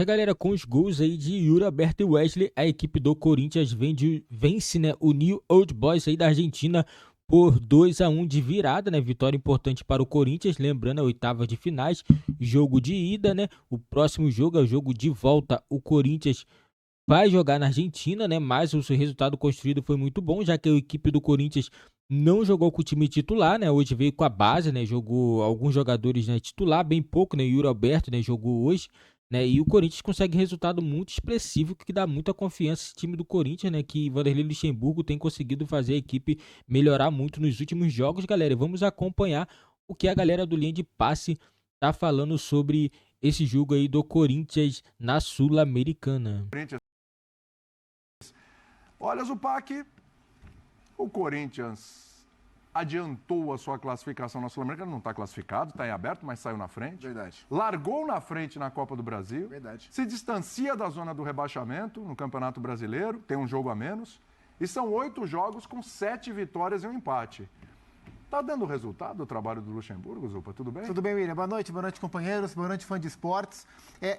Galera, com os gols aí de Yuri Alberto e Wesley, a equipe do Corinthians vence, né, o New Old Boys aí da Argentina por 2-1 de virada, né? Vitória importante para o Corinthians, lembrando a oitava de finais, jogo de ida, né? O próximo jogo é o jogo de volta. O Corinthians vai jogar na Argentina, né? Mas o seu resultado construído foi muito bom, já que a equipe do Corinthians não jogou com o time titular, né? Hoje veio com a base, né? Jogou alguns jogadores, né, titular, bem pouco, né? Yuri Alberto, né, jogou hoje, né? E o Corinthians consegue resultado muito expressivo, que dá muita confiança esse time do Corinthians, né? Que Vanderlei Luxemburgo tem conseguido fazer a equipe melhorar muito nos últimos jogos, galera. E vamos acompanhar o que a galera do Linha de Passe tá falando sobre esse jogo aí do Corinthians na Sul-Americana. Olha, Zupac, o Corinthians adiantou a sua classificação na Sul-Americana, não está classificado, está em aberto, mas saiu na frente. Verdade. Largou na frente na Copa do Brasil. Verdade. Se distancia da zona do rebaixamento no Campeonato Brasileiro, tem um jogo a menos. E são 8 jogos com 7 vitórias e um empate. Tá dando resultado o trabalho do Luxemburgo, Zupa? Tudo bem? Tudo bem, William? Boa noite, companheiros, boa noite, fã de esportes.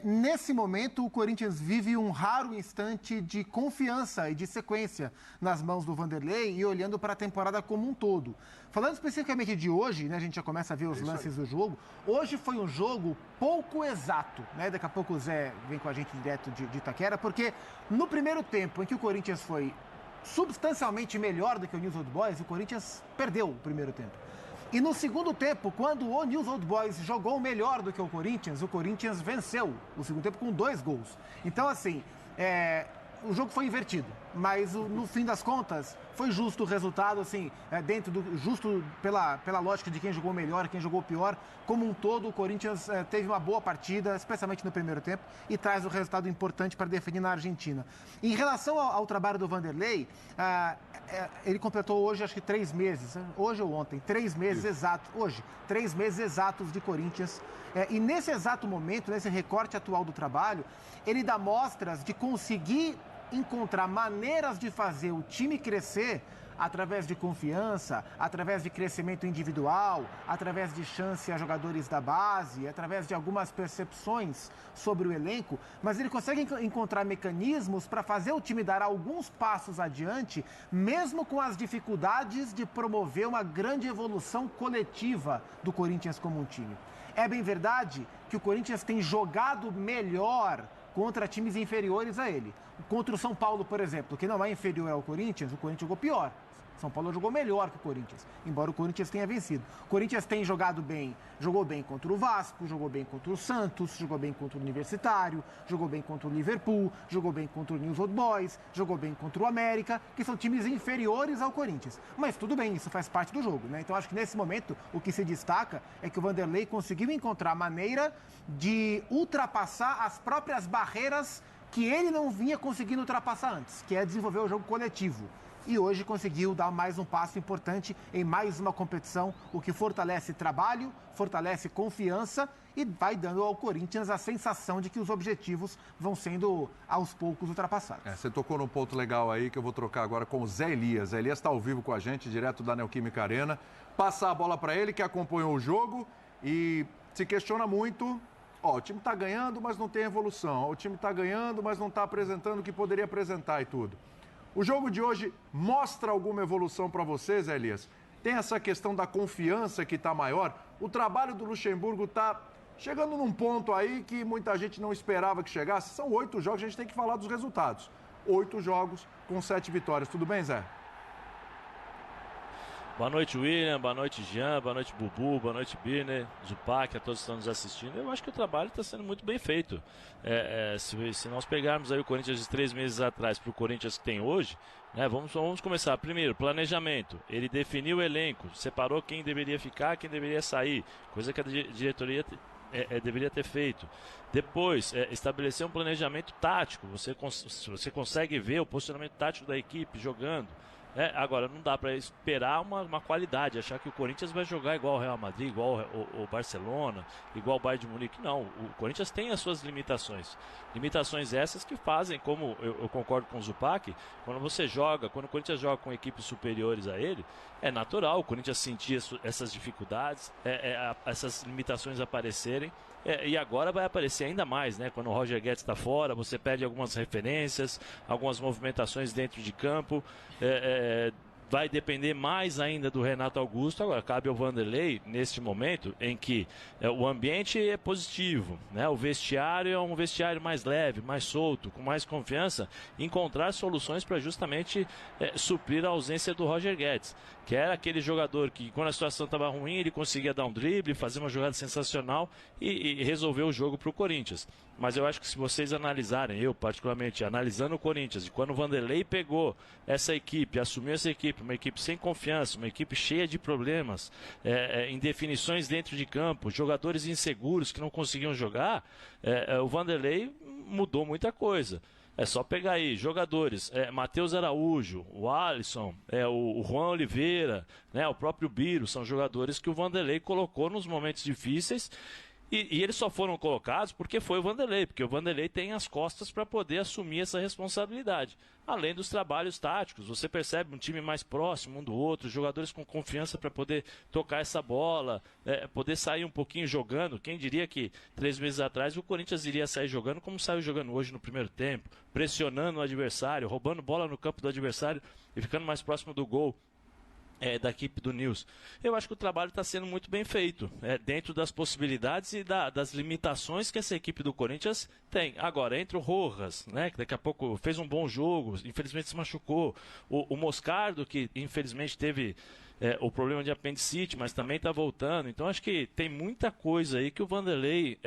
Nesse momento, o Corinthians vive um raro instante de confiança e de sequência nas mãos do Vanderlei e olhando para a temporada como um todo. Falando especificamente de hoje, né, a gente já começa a ver os lances do jogo. Hoje foi um jogo pouco exato, né? Daqui a pouco o Zé vem com a gente direto de Itaquera, porque no primeiro tempo em que o Corinthians foi substancialmente melhor do que o News Old Boys, o Corinthians perdeu o primeiro tempo. E no segundo tempo, quando o News Old Boys jogou melhor do que o Corinthians venceu o segundo tempo com 2 gols. Então, assim, o jogo foi invertido, mas no fim das contas foi justo o resultado, assim, justo pela lógica de quem jogou melhor, quem jogou pior. Como um todo, o Corinthians teve uma boa partida, especialmente no primeiro tempo, e traz um resultado importante para definir na Argentina. Em relação ao trabalho do Vanderlei, ele completou hoje, acho que 3 meses, hoje ou ontem, 3 meses exatos, hoje, 3 meses exatos de Corinthians. E nesse exato momento, nesse recorte atual do trabalho, ele dá mostras de conseguir encontrar maneiras de fazer o time crescer através de confiança, através de crescimento individual, através de chance a jogadores da base, através de algumas percepções sobre o elenco, mas ele consegue encontrar mecanismos para fazer o time dar alguns passos adiante, mesmo com as dificuldades de promover uma grande evolução coletiva do Corinthians como um time. É bem verdade que o Corinthians tem jogado melhor contra times inferiores a ele. Contra o São Paulo, por exemplo, que não é inferior ao Corinthians, o Corinthians jogou pior. São Paulo jogou melhor que o Corinthians, embora o Corinthians tenha vencido. O Corinthians tem jogado bem, jogou bem contra o Vasco, jogou bem contra o Santos, jogou bem contra o Universitário, jogou bem contra o Liverpool, jogou bem contra o News Old Boys, jogou bem contra o América, que são times inferiores ao Corinthians. Mas tudo bem, isso faz parte do jogo, né? Então acho que nesse momento o que se destaca é que o Vanderlei conseguiu encontrar maneira de ultrapassar as próprias barreiras que ele não vinha conseguindo ultrapassar antes, que é desenvolver o jogo coletivo. E hoje conseguiu dar mais um passo importante em mais uma competição, o que fortalece trabalho, fortalece confiança e vai dando ao Corinthians a sensação de que os objetivos vão sendo aos poucos ultrapassados. Você tocou num ponto legal aí que eu vou trocar agora com o Zé Elias. Zé Elias está ao vivo com a gente, direto da Neoquímica Arena. Passar a bola para ele, que acompanhou o jogo e se questiona muito. O time está ganhando, mas não tem evolução. O time está ganhando, mas não está apresentando o que poderia apresentar e tudo. O jogo de hoje mostra alguma evolução para vocês, Zé Elias? Tem essa questão da confiança que está maior. O trabalho do Luxemburgo está chegando num ponto aí que muita gente não esperava que chegasse. São 8 jogos, a gente tem que falar dos resultados. 8 jogos com 7 vitórias. Tudo bem, Zé? Boa noite, William. Boa noite, Jean. Boa noite, Bubu. Boa noite, Birner, Zupac, a todos que estão nos assistindo. Eu acho que o trabalho está sendo muito bem feito. Se nós pegarmos aí o Corinthians de 3 meses atrás para o Corinthians que tem hoje, né, vamos começar. Primeiro, planejamento. Ele definiu o elenco, separou quem deveria ficar, quem deveria sair, coisa que a diretoria deveria ter feito. Depois, estabelecer um planejamento tático. Você consegue ver o posicionamento tático da equipe jogando. Agora, não dá para esperar uma qualidade, achar que o Corinthians vai jogar igual o Real Madrid, igual o Barcelona, igual o Bayern de Munique. Não, o Corinthians tem as suas limitações. Limitações essas que fazem, como eu concordo com o Zupac, quando o Corinthians joga com equipes superiores a ele, é natural o Corinthians sentir essas dificuldades, essas limitações aparecerem. E agora vai aparecer ainda mais, né? Quando o Roger Guedes está fora, você perde algumas referências, algumas movimentações dentro de campo. Vai depender mais ainda do Renato Augusto. Agora, cabe ao Vanderlei, neste momento, em que o ambiente é positivo, né? O vestiário é um vestiário mais leve, mais solto, com mais confiança, encontrar soluções para justamente suprir a ausência do Roger Guedes, que era aquele jogador que, quando a situação estava ruim, ele conseguia dar um drible, fazer uma jogada sensacional e resolver o jogo para o Corinthians. Mas eu acho que se vocês analisarem, eu particularmente, analisando o Corinthians, e quando o Vanderlei pegou essa equipe, assumiu essa equipe, uma equipe sem confiança, uma equipe cheia de problemas, indefinições dentro de campo, jogadores inseguros que não conseguiam jogar, o Vanderlei mudou muita coisa. É só pegar aí jogadores, Matheus Araújo, o Alisson, o Juan Oliveira, né, o próprio Biro, são jogadores que o Vanderlei colocou nos momentos difíceis. E eles só foram colocados porque foi o Vanderlei, porque o Vanderlei tem as costas para poder assumir essa responsabilidade. Além dos trabalhos táticos, você percebe um time mais próximo um do outro, jogadores com confiança para poder tocar essa bola, poder sair um pouquinho jogando. Quem diria que 3 meses atrás o Corinthians iria sair jogando como saiu jogando hoje no primeiro tempo, pressionando o adversário, roubando bola no campo do adversário e ficando mais próximo do gol. Da equipe do Nils. Eu acho que o trabalho está sendo muito bem feito, dentro das possibilidades e das limitações que essa equipe do Corinthians tem. Agora, entre o Rojas, né, que daqui a pouco fez um bom jogo, infelizmente se machucou, o Moscardo, que infelizmente teve o problema de apendicite, mas também está voltando. Então acho que tem muita coisa aí que o Vanderlei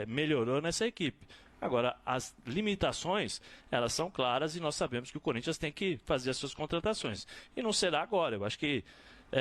melhorou nessa equipe. Agora, as limitações, elas são claras e nós sabemos que o Corinthians tem que fazer as suas contratações. E não será agora. Eu acho que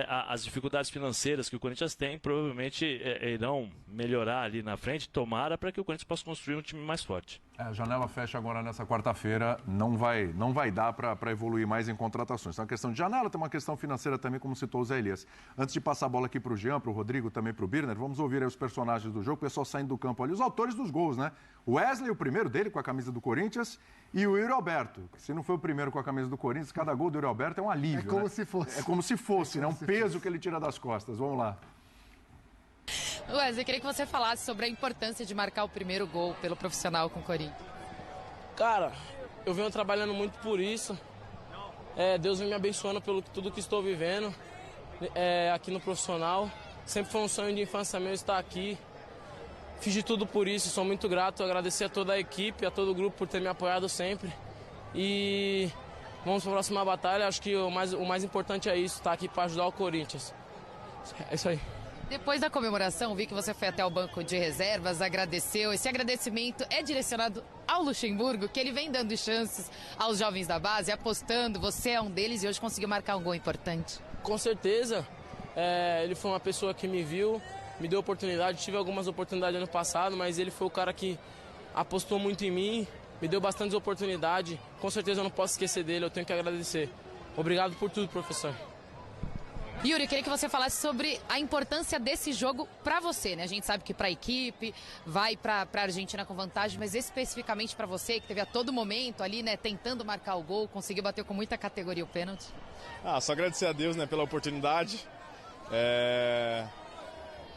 as dificuldades financeiras que o Corinthians tem provavelmente irão melhorar ali na frente, tomara, para que o Corinthians possa construir um time mais forte. A janela fecha agora nessa quarta-feira, não vai dar para evoluir mais em contratações. Tem uma questão de janela, tem uma questão financeira também, como citou o Zé Elias. Antes de passar a bola aqui para o Jean, para o Rodrigo, também para o Birner, vamos ouvir aí os personagens do jogo, o pessoal saindo do campo ali, os autores dos gols, né? O Wesley, o primeiro dele com a camisa do Corinthians, e o Yuri Alberto. Se não foi o primeiro com a camisa do Corinthians, cada gol do Yuri Alberto é um alívio. É como né? se fosse. É como se fosse, né? Um peso que ele tira das costas. Vamos lá. Wesley, eu queria que você falasse sobre a importância de marcar o primeiro gol pelo profissional com o Corinthians. Cara, eu venho trabalhando muito por isso. Deus vem me abençoando pelo tudo que estou vivendo aqui no profissional. Sempre foi um sonho de infância meu estar aqui. Fiz de tudo por isso, sou muito grato. Agradecer a toda a equipe, a todo o grupo por ter me apoiado sempre. E vamos para a próxima batalha. Acho que o mais importante é isso, estar aqui para ajudar o Corinthians. É isso aí. Depois da comemoração, vi que você foi até o banco de reservas, agradeceu. Esse agradecimento é direcionado ao Luxemburgo, que ele vem dando chances aos jovens da base, apostando. Você é um deles e hoje conseguiu marcar um gol importante. Com certeza. Ele foi uma pessoa que me viu, me deu oportunidade. Tive algumas oportunidades ano passado, mas ele foi o cara que apostou muito em mim, me deu bastante oportunidade. Com certeza eu não posso esquecer dele, eu tenho que agradecer. Obrigado por tudo, professor. Yuri, eu queria que você falasse sobre a importância desse jogo para você, né? A gente sabe que para a equipe, vai para a Argentina com vantagem, mas especificamente para você, que teve a todo momento ali, né, tentando marcar o gol, conseguiu bater com muita categoria o pênalti. Só agradecer a Deus, né, pela oportunidade.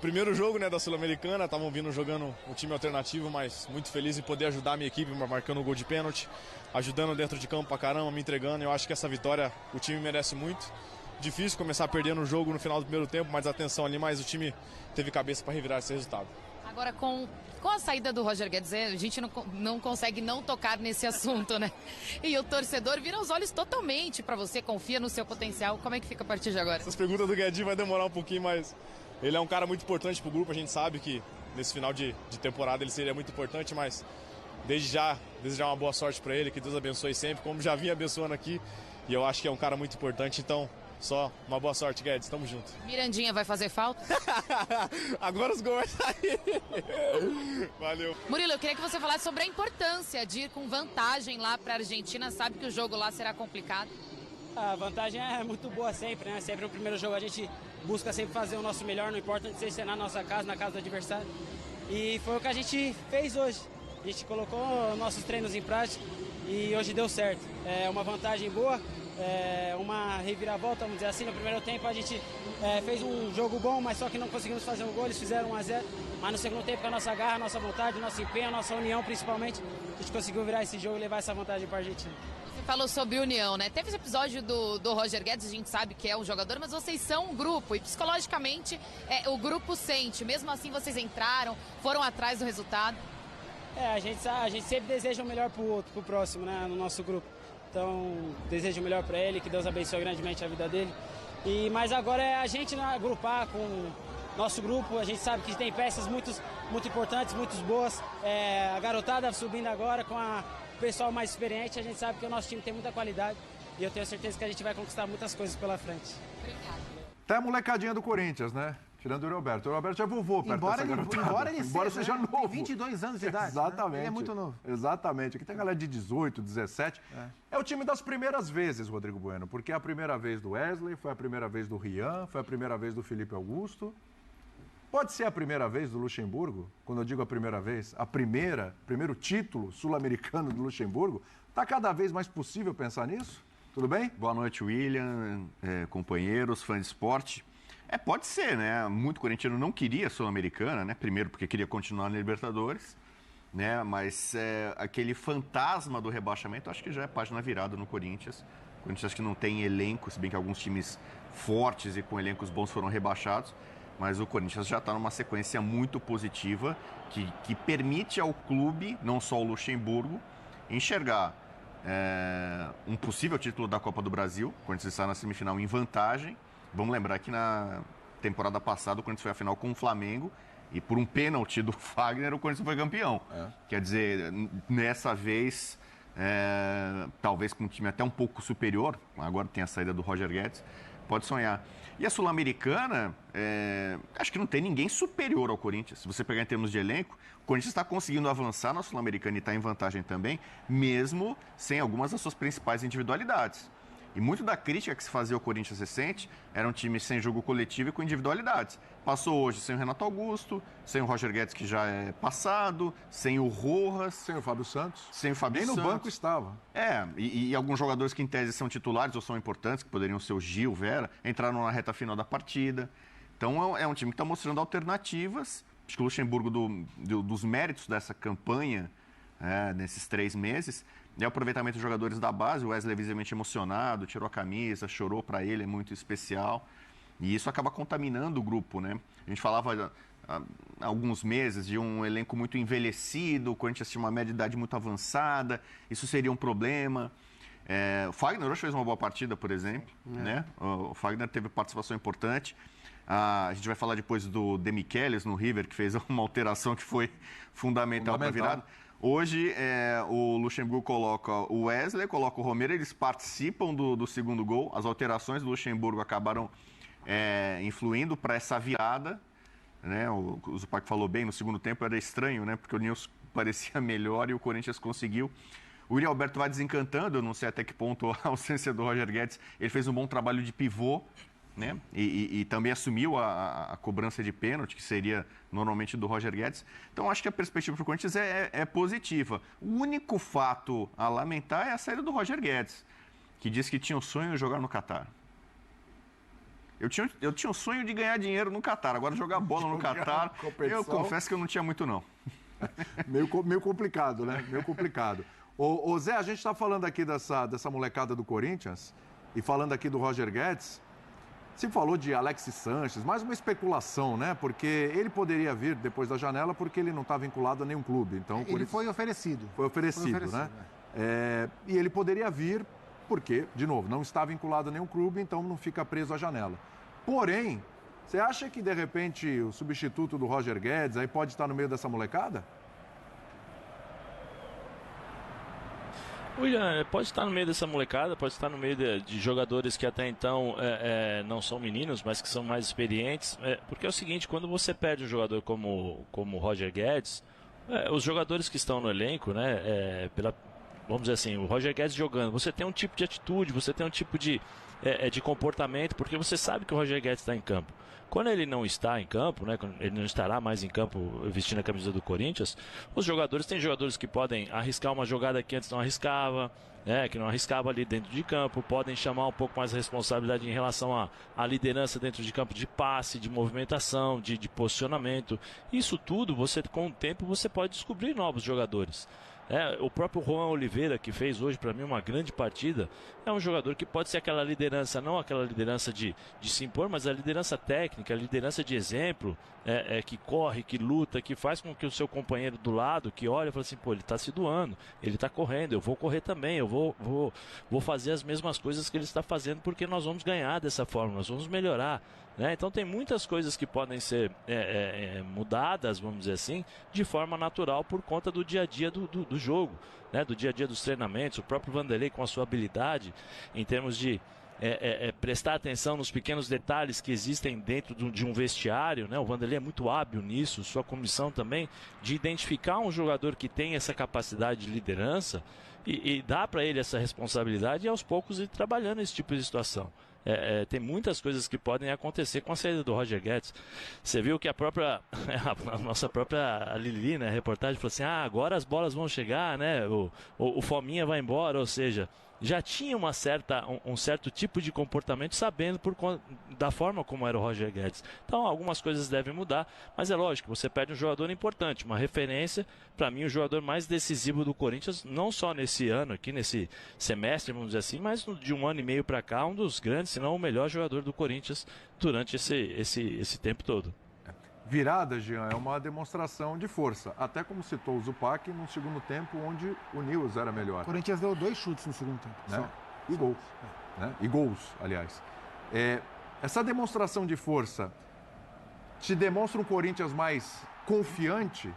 Primeiro jogo, né, da Sul-Americana, estavam vindo jogando um time alternativo, mas muito feliz em poder ajudar a minha equipe, marcando o gol de pênalti, ajudando dentro de campo pra caramba, me entregando. Eu acho que essa vitória o time merece muito. Difícil começar perdendo o jogo no final do primeiro tempo, mas atenção ali, mas o time teve cabeça para revirar esse resultado. Agora, com a saída do Roger Guedes, a gente não consegue não tocar nesse assunto, né? E o torcedor vira os olhos totalmente para você, confia no seu potencial. Como é que fica a partir de agora? Essas perguntas do Guedinho vai demorar um pouquinho, mas ele é um cara muito importante pro grupo. A gente sabe que nesse final de temporada ele seria muito importante, mas desde já, desejar uma boa sorte para ele, que Deus abençoe sempre, como já vinha abençoando aqui. E eu acho que é um cara muito importante, então só uma boa sorte, Guedes, tamo junto. Mirandinha vai fazer falta? Agora os gols vão sair. Valeu. Murilo, eu queria que você falasse sobre a importância de ir com vantagem lá pra Argentina. Sabe que o jogo lá será complicado? A vantagem é muito boa sempre, né? Sempre no primeiro jogo a gente busca sempre fazer o nosso melhor, não importa se ser na nossa casa, na casa do adversário. E foi o que a gente fez hoje. A gente colocou nossos treinos em prática e hoje deu certo. É uma vantagem boa, uma reviravolta, vamos dizer assim. No primeiro tempo a gente fez um jogo bom, mas só que não conseguimos fazer um gol, eles fizeram 1-0. Mas no segundo tempo, com a nossa garra, a nossa vontade, o nosso empenho, a nossa união principalmente, a gente conseguiu virar esse jogo e levar essa vantagem para a Argentina. Você falou sobre união, né? Teve esse episódio do Roger Guedes, a gente sabe que é um jogador, mas vocês são um grupo e psicologicamente o grupo sente. Mesmo assim vocês entraram, foram atrás do resultado. A gente sempre deseja o melhor pro outro, pro próximo, né? No nosso grupo. Então, desejo o melhor para ele, que Deus abençoe grandemente a vida dele. Mas agora é a gente agrupar com nosso grupo, a gente sabe que tem peças muito importantes, muito boas. A garotada subindo agora com o pessoal mais experiente, a gente sabe que o nosso time tem muita qualidade e eu tenho certeza que a gente vai conquistar muitas coisas pela frente. Obrigada. Até a molecadinha do Corinthians, né? Tirando o Roberto. O Roberto já é vovô perto dessa garotada. Embora ele seja novo. Tem 22 anos de idade. Exatamente. Né? Ele é muito novo. Exatamente. Aqui tem galera de 18, 17. É o time das primeiras vezes, Rodrigo Bueno, porque é a primeira vez do Wesley, foi a primeira vez do Rian, foi a primeira vez do Felipe Augusto. Pode ser a primeira vez do Luxemburgo? Quando eu digo a primeira vez, primeiro título sul-americano do Luxemburgo. Está cada vez mais possível pensar nisso? Tudo bem? Boa noite, William, companheiros, fãs de esporte. Pode ser, né? Muito corintiano não queria a Sul-Americana, né? Primeiro porque queria continuar na Libertadores, né? Mas aquele fantasma do rebaixamento, acho que já é página virada no Corinthians. O Corinthians acho que não tem elenco, se bem que alguns times fortes e com elencos bons foram rebaixados. Mas o Corinthians já está numa sequência muito positiva que permite ao clube, não só o Luxemburgo, enxergar um possível título da Copa do Brasil. O Corinthians está na semifinal em vantagem. Vamos lembrar que na temporada passada o Corinthians foi à final com o Flamengo e por um pênalti do Fagner o Corinthians foi campeão. Quer dizer, nessa vez, talvez com um time até um pouco superior, agora tem a saída do Roger Guedes, pode sonhar. E a Sul-Americana, acho que não tem ninguém superior ao Corinthians. Se você pegar em termos de elenco, o Corinthians está conseguindo avançar na Sul-Americana e está em vantagem também, mesmo sem algumas das suas principais individualidades. E muito da crítica que se fazia ao Corinthians recente era um time sem jogo coletivo e com individualidades. Passou hoje sem o Renato Augusto, sem o Roger Guedes, que já é passado, sem o Rojas. Sem o Fábio Santos. Sem o Fábio Santos. Nem no banco estava. E alguns jogadores que em tese são titulares ou são importantes, que poderiam ser o Gil, Vera, entraram na reta final da partida. Então é um time que está mostrando alternativas. Acho que o Luxemburgo, dos méritos dessa campanha, nesses 3 meses, e o aproveitamento dos jogadores da base, o Wesley visivelmente emocionado, tirou a camisa, chorou para ele, é muito especial. E isso acaba contaminando o grupo, né? A gente falava há alguns meses de um elenco muito envelhecido, o Corinthians tinha uma média de idade muito avançada, isso seria um problema. O Fagner hoje fez uma boa partida, por exemplo, né? O Fagner teve participação importante. A gente vai falar depois do Demichelis no River, que fez uma alteração que foi fundamental para a virada. Hoje, o Luxemburgo coloca o Wesley, coloca o Romero, eles participam do segundo gol. As alterações do Luxemburgo acabaram influindo para essa virada. Né? O Zupac falou bem, no segundo tempo era estranho, né? Porque o Nilson parecia melhor e o Corinthians conseguiu. O Yuri Alberto vai desencantando, eu não sei até que ponto a ausência do Roger Guedes. Ele fez um bom trabalho de pivô, né? E também assumiu a cobrança de pênalti, que seria normalmente do Roger Guedes. Então, acho que a perspectiva para o Corinthians é positiva. O único fato a lamentar é a saída do Roger Guedes, que disse que tinha o sonho de jogar no Catar. Eu tinha o sonho de ganhar dinheiro no Catar, agora jogar bola no Catar, eu confesso que eu não tinha muito, não. Meio complicado, né? Meio complicado. Ô Zé, a gente está falando aqui dessa molecada do Corinthians e falando aqui do Roger Guedes. Se falou de Alexis Sanches, mais uma especulação, né? Porque ele poderia vir depois da janela porque ele não está vinculado a nenhum clube. Então, ele foi oferecido. Foi oferecido, né? E ele poderia vir porque, de novo, não está vinculado a nenhum clube, então não fica preso à janela. Porém, você acha que, de repente, o substituto do Roger Guedes aí pode estar no meio dessa molecada? William, pode estar no meio dessa molecada, pode estar no meio de jogadores que até então não são meninos, mas que são mais experientes. Porque é o seguinte, quando você perde um jogador como o Roger Guedes, os jogadores que estão no elenco, né, vamos dizer assim, o Roger Guedes jogando, você tem um tipo de atitude, você tem um tipo de comportamento, porque você sabe que o Roger Guedes está em campo. Quando ele não está em campo, né, quando ele não estará mais em campo vestindo a camisa do Corinthians, os jogadores, tem jogadores que podem arriscar uma jogada que antes não arriscava, que não arriscava ali dentro de campo, podem chamar um pouco mais de responsabilidade em relação à liderança dentro de campo, de passe, de movimentação, de posicionamento. Isso tudo, com o tempo, você pode descobrir novos jogadores. O próprio Juan Oliveira, que fez hoje para mim uma grande partida, é um jogador que pode ser aquela liderança, não aquela liderança de se impor, mas a liderança técnica, a liderança de exemplo, que corre, que luta, que faz com que o seu companheiro do lado, que olha e fala assim, pô, ele está se doando, ele está correndo, eu vou correr também, eu vou fazer as mesmas coisas que ele está fazendo, porque nós vamos ganhar dessa forma, nós vamos melhorar. Então tem muitas coisas que podem ser mudadas, vamos dizer assim, de forma natural por conta do dia a dia do jogo, do dia a dia dos treinamentos. O próprio Vanderlei, com a sua habilidade em termos de prestar atenção nos pequenos detalhes que existem dentro de um vestiário, o Vanderlei é muito hábil nisso, sua comissão também, de identificar um jogador que tem essa capacidade de liderança e dar para ele essa responsabilidade e aos poucos ir trabalhando esse tipo de situação. Tem muitas coisas que podem acontecer com a saída do Roger Guedes. Você viu que a nossa própria Lili, a reportagem, falou assim, agora as bolas vão chegar, o Fominha vai embora, ou seja, já tinha um certo tipo de comportamento sabendo da forma como era o Roger Guedes. Então algumas coisas devem mudar, mas é lógico, você perde um jogador importante, uma referência, para mim o jogador mais decisivo do Corinthians, não só nesse ano aqui, nesse semestre, vamos dizer assim, mas de um ano e meio para cá, um dos grandes, se não o melhor jogador do Corinthians durante esse tempo todo. Virada, Jean, é uma demonstração de força. Até como citou o Zupac, no segundo tempo, onde o Nils era melhor. O Corinthians deu 2 chutes no segundo tempo. Né? E gols. E gols, aliás. Essa demonstração de força te demonstra um Corinthians mais confiante?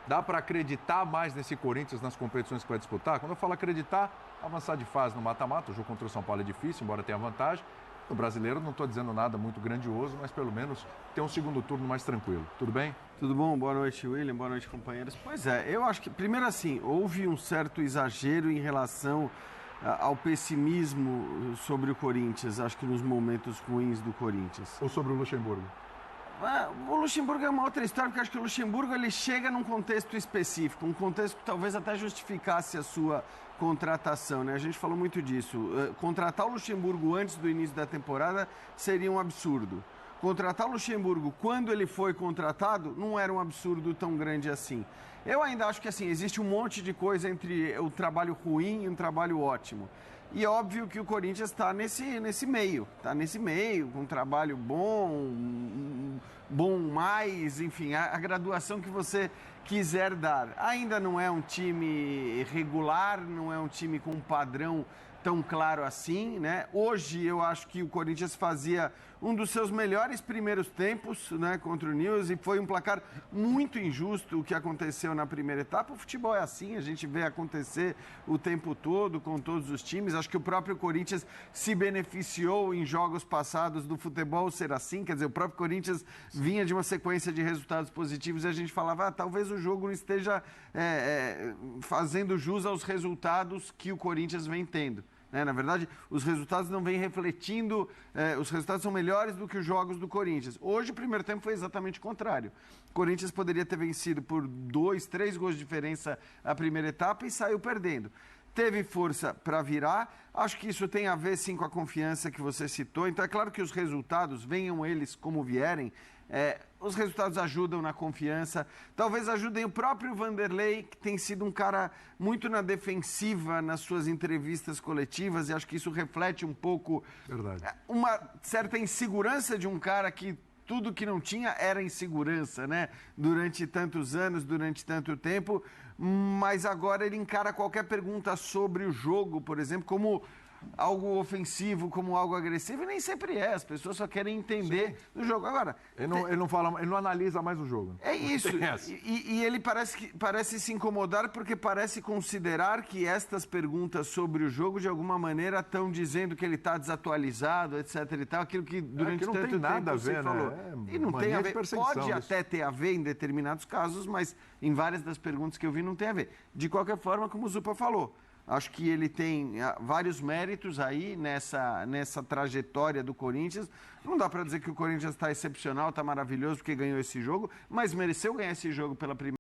Dá para acreditar mais nesse Corinthians nas competições que vai disputar? Quando eu falo acreditar, avançar de fase no mata-mata, o jogo contra o São Paulo é difícil, embora tenha vantagem. No brasileiro não estou dizendo nada muito grandioso, mas pelo menos ter um segundo turno mais tranquilo. Tudo bem? Tudo bom? Boa noite, William. Boa noite, companheiros. Pois eu acho que, primeiro assim, houve um certo exagero em relação ao pessimismo sobre o Corinthians, acho que nos momentos ruins do Corinthians. Ou sobre o Luxemburgo? O Luxemburgo é uma outra história, porque acho que o Luxemburgo ele chega num contexto específico, um contexto que talvez até justificasse a sua contratação, A gente falou muito disso. Contratar o Luxemburgo antes do início da temporada seria um absurdo. Contratar o Luxemburgo quando ele foi contratado não era um absurdo tão grande assim. Eu ainda acho que assim, existe um monte de coisa entre o trabalho ruim e um trabalho ótimo. E óbvio que o Corinthians está nesse meio, com um trabalho bom mais, enfim, a graduação que você quiser dar. Ainda não é um time regular, não é um time com um padrão tão claro assim, Hoje eu acho que o Corinthians fazia um dos seus melhores primeiros tempos, contra o Nils, e foi um placar muito injusto o que aconteceu na primeira etapa. O futebol é assim, a gente vê acontecer o tempo todo com todos os times. Acho que o próprio Corinthians se beneficiou em jogos passados do futebol ser assim, quer dizer, o próprio Corinthians vinha de uma sequência de resultados positivos e a gente falava, talvez o jogo não esteja fazendo jus aos resultados que o Corinthians vem tendo. Na verdade, os resultados não vêm refletindo, os resultados são melhores do que os jogos do Corinthians. Hoje, o primeiro tempo foi exatamente o contrário. O Corinthians poderia ter vencido por 2, 3 gols de diferença a primeira etapa e saiu perdendo. Teve força para virar, acho que isso tem a ver sim com a confiança que você citou. Então é claro que os resultados, venham eles como vierem, os resultados ajudam na confiança, talvez ajudem o próprio Vanderlei, que tem sido um cara muito na defensiva nas suas entrevistas coletivas, e acho que isso reflete um pouco uma certa insegurança de um cara que tudo que não tinha era insegurança, durante tantos anos, durante tanto tempo, mas agora ele encara qualquer pergunta sobre o jogo, por exemplo, como algo ofensivo, como algo agressivo, e nem sempre é. As pessoas só querem entender do jogo. Agora, ele não analisa mais o jogo. É isso. E ele parece se incomodar porque parece considerar que estas perguntas sobre o jogo, de alguma maneira, estão dizendo que ele está desatualizado, etc. e tal, aquilo que durante que não tanto tem nada tempo a ver, você falou. E não tem a ver. Pode até ter a ver em determinados casos, mas em várias das perguntas que eu vi não tem a ver. De qualquer forma, como o Zupa falou, Acho que ele tem vários méritos aí nessa trajetória do Corinthians. Não dá para dizer que o Corinthians está excepcional, está maravilhoso porque ganhou esse jogo, mas mereceu ganhar esse jogo pela primeira.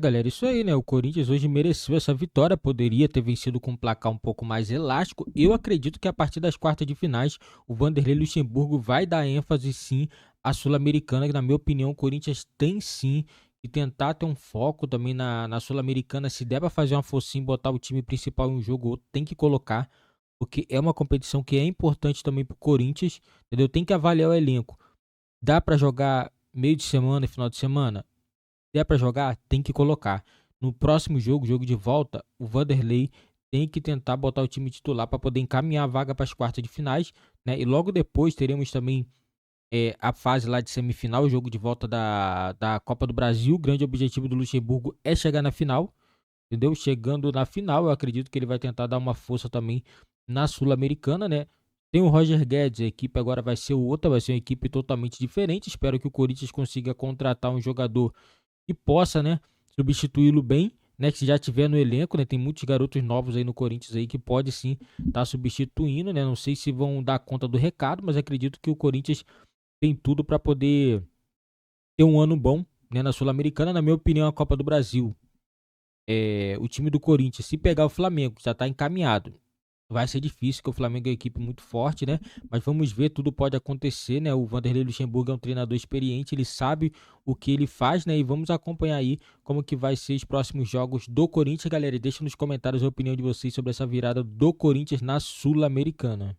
Galera, isso aí, né? O Corinthians hoje mereceu essa vitória, poderia ter vencido com um placar um pouco mais elástico. Eu acredito que a partir das quartas de finais, o Vanderlei Luxemburgo vai dar ênfase sim à Sul-Americana, que na minha opinião o Corinthians tem sim que tentar ter um foco também na Sul-Americana. Se der para fazer uma forcinha e botar o time principal em um jogo ou outro, tem que colocar, porque é uma competição que é importante também pro Corinthians, entendeu? Tem que avaliar o elenco. Dá para jogar meio de semana e final de semana? Der para jogar, tem que colocar. No próximo jogo de volta, o Vanderlei tem que tentar botar o time titular para poder encaminhar a vaga para as quartas de finais, né? E logo depois teremos também a fase lá de semifinal, o jogo de volta da Copa do Brasil. O grande objetivo do Luxemburgo é chegar na final, entendeu? Chegando na final, eu acredito que ele vai tentar dar uma força também na Sul-Americana, né? Tem o Roger Guedes, a equipe agora vai ser outra, vai ser uma equipe totalmente diferente. Espero que o Corinthians consiga contratar um jogador que possa, né, substituí-lo bem, né, que já tiver no elenco, né, tem muitos garotos novos aí no Corinthians aí que pode sim estar substituindo, né, não sei se vão dar conta do recado, mas acredito que o Corinthians tem tudo para poder ter um ano bom, né, na Sul-Americana. Na minha opinião, a Copa do Brasil, o time do Corinthians, se pegar o Flamengo, já está encaminhado. Vai ser difícil, porque o Flamengo é uma equipe muito forte, né? Mas vamos ver, tudo pode acontecer, né? O Vanderlei Luxemburgo é um treinador experiente, ele sabe o que ele faz, né? E vamos acompanhar aí como que vai ser os próximos jogos do Corinthians, galera. E deixa nos comentários a opinião de vocês sobre essa virada do Corinthians na Sul-Americana.